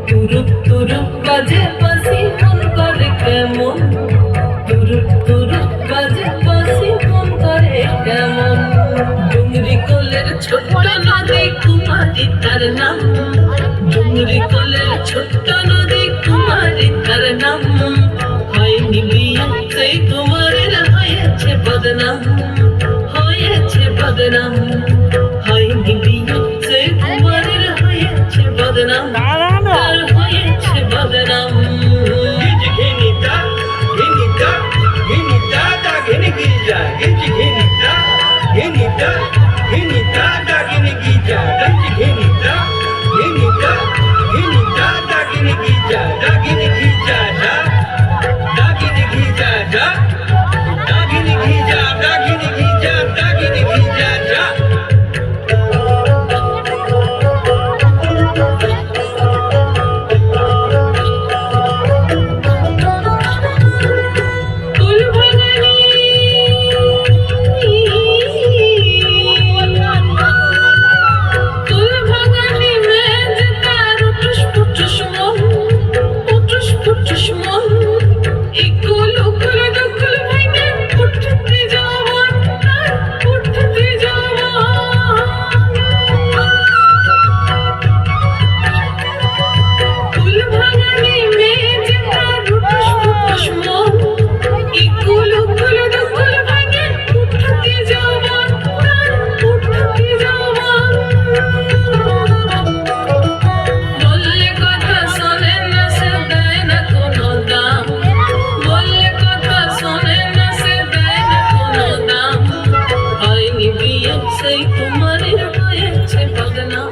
তুরুপ তুরুপ বাজে বাঁশি মন করে কেমন, তুরুপ তুরুপ বাজে বাঁশি মন করে কেমন। ডুংরি কোলের ছোট্ট নদী কুমারী তার নাম, ডুংরি কোলের ছোট্ট নদী কুমারী তার নাম। হয়নি বিয়ে সেই কুমারের হয়েছে বদনাম, হয়েছে বদনাম। হয়নি বিয়ে সেই কুমারের হয়েছে বদনাম, তার হয়েছে বদনাম। সেই কুমারের হয়েছে বদনাম।